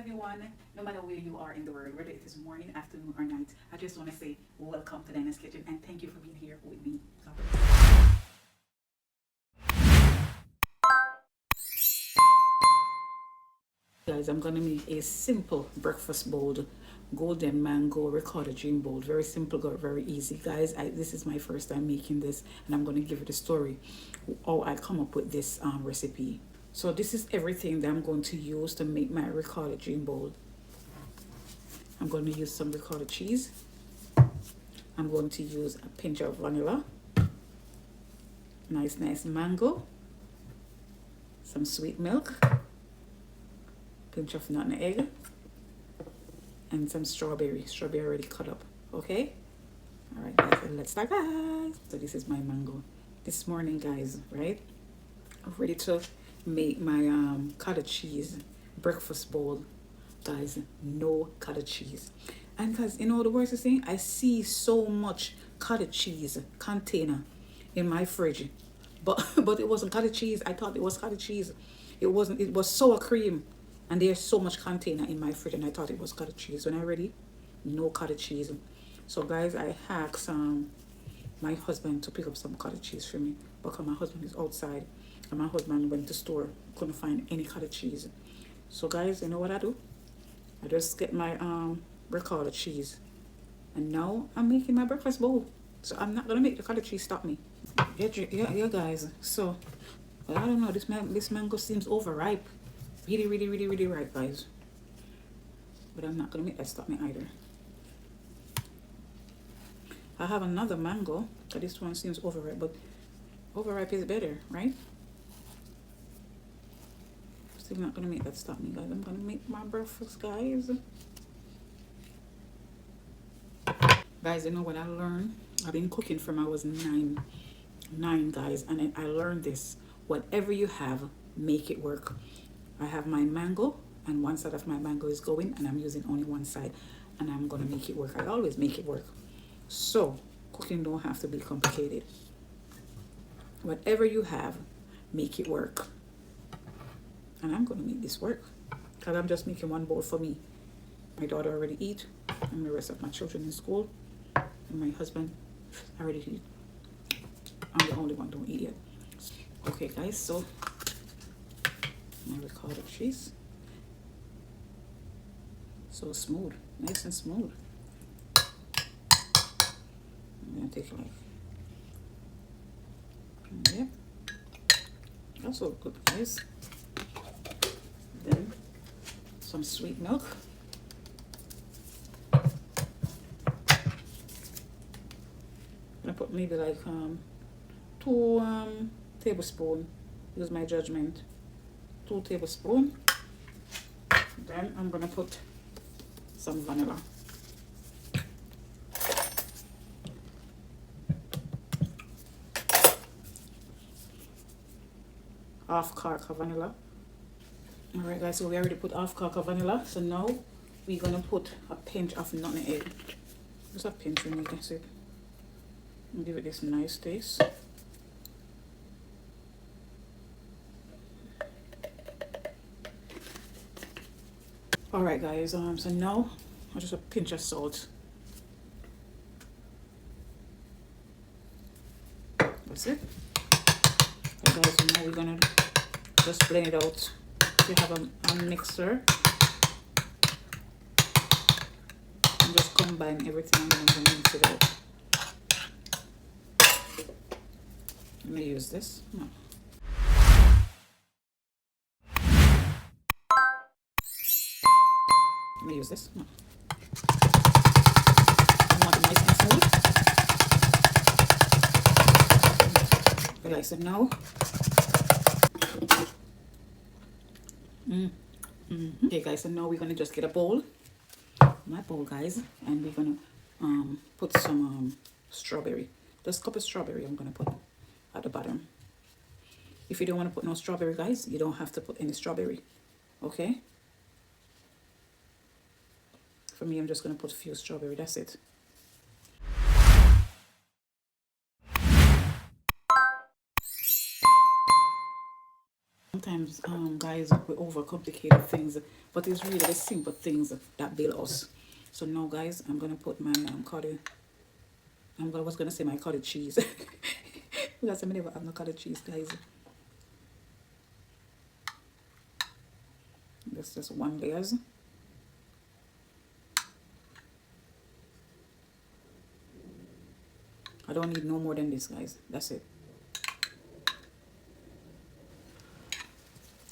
everyone, no matter where you are in the world, whether it is morning, afternoon, or night. I just want to say welcome to Dyana's Kitchen and thank you for being here with me. Guys, I'm gonna make a simple breakfast bowl, golden mango ricotta dream bowl. Very simple, very easy. Guys, this is my first time making this, and I'm gonna give you the story how I come up with this recipe. So this is everything that I'm going to use to make my ricotta dream bowl. I'm going to use some ricotta cheese. I'm going to use a pinch of vanilla, nice mango, some sweet milk, pinch of nutmeg, and some strawberry already cut up. Okay, all right guys, let's start, guys. So this is my mango this morning, guys. Right, I'm ready to make my cottage cheese breakfast bowl, guys. No cottage cheese. And guys, you know the worst thing, I see so much cottage cheese container in my fridge, but it wasn't cottage cheese. I thought it was cottage cheese. It wasn't. It was sour cream, and there's so much container in my fridge, and I thought it was cottage cheese. When I read it, no cottage cheese. So guys, I asked my husband to pick up some cottage cheese for me because my husband is outside, and my husband went to store, couldn't find any cottage cheese. So guys, you know what I do? I just get my ricotta cheese, and now I'm making my breakfast bowl. So I'm not gonna make the cottage cheese stop me. Yeah, guys. So, but I don't know. This mango seems overripe. Really ripe, guys. But I'm not gonna make that stop me either. I have another mango, but this one seems overripe. But overripe is better, right? Still not gonna make that stop me, guys. I'm gonna make my breakfast, guys. Guys, you know what I learned? I've been cooking from I was nine, guys, and I learned this. Whatever you have, make it work. I have my mango, and one side of my mango is going, and I'm using only one side, and I'm gonna make it work. I always make it work. So cooking don't have to be complicated. Whatever you have, make it work. And I'm gonna make this work, because I'm just making one bowl for me. My daughter already eat, and the rest of my children in school, and my husband already eat. I'm the only one don't eat yet. Okay guys, so my ricotta cheese, so smooth, nice and smooth. I'm gonna take yeah, that's all good, guys. Then some sweet milk. I put maybe like 2 tablespoons. Use my judgment. 2 tablespoons. Then I'm gonna put some vanilla. Half cork of vanilla. Alright guys, so we already put half cork of vanilla. So now we're gonna put a pinch of nutmeg. Just a pinch, we need, that's it. And give it this nice taste. Alright guys, so now I'll just a pinch of salt. That's it. Okay guys, so now we're gonna just blend it out. If you have a mixer, and just combine everything and then mix it out. Let me use this. No. Let me use this. No. I want it nice and smooth. Okay, guys, so now. Okay, guys, so now we're gonna just get a bowl. My bowl, guys, and we're gonna put some strawberry. Just a cup of strawberry I'm gonna put at the bottom. If you don't want to put no strawberry, guys, you don't have to put any strawberry. Okay, for me, I'm just gonna put a few strawberry. That's it. sometimes, guys, we overcomplicate things, but it's really the simple things that build us. So now, guys, I'm gonna put my cottage. Was gonna say my cottage cheese because I never have no cottage cheese, guys. That's just one layers. I don't need no more than this, guys. That's it.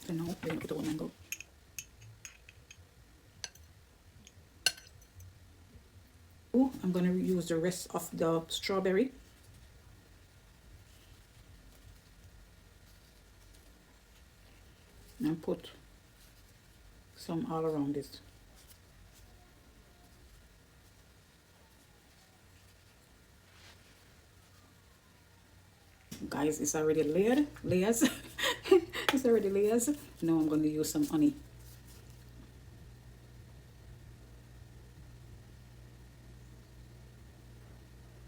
So now, we're gonna put the one and go. Oh, I'm gonna use the rest of the strawberry. And put some all around it. Guys, it's already layers. It's already layers. Now I'm going to use some honey.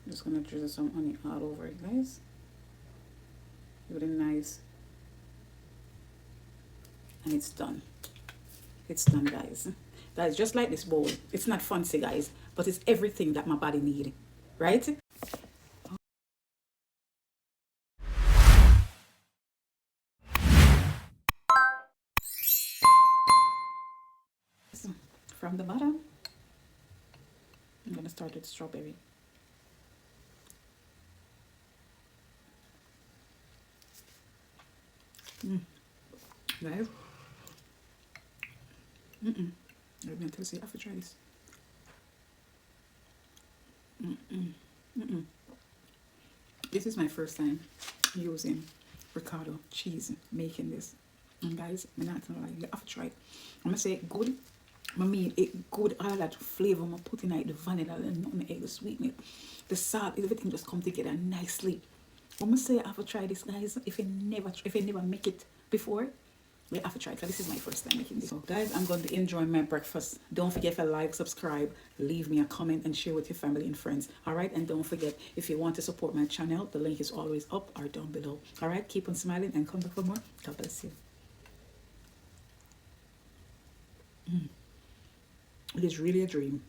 Just going to drizzle some honey all over it, guys. Really nice. And it's done. It's done, guys. Guys, just like this bowl. It's not fancy, guys, but it's everything that my body needs, right? So, from the bottom, I'm going to start with strawberry. Guys, I'm going to say, I have to try this. This is my first time using ricotta cheese making this. And guys, I'm not gonna lie, you have to try it. I'm gonna say good. I mean it good, all that flavor I'm putting like the vanilla and nothing, egg, the sweetness, the salt, everything just come together nicely. I'm gonna say I have to try this, guys. If you never make it before, you have to try it, because this is my first time making this. So guys, I'm going to enjoy my breakfast. Don't forget to like, subscribe, leave me a comment, and share with your family and friends. All right, and don't forget, if you want to support my channel, the link is always up or down below. All right, keep on smiling and come back for more. God bless you. It is really a dream.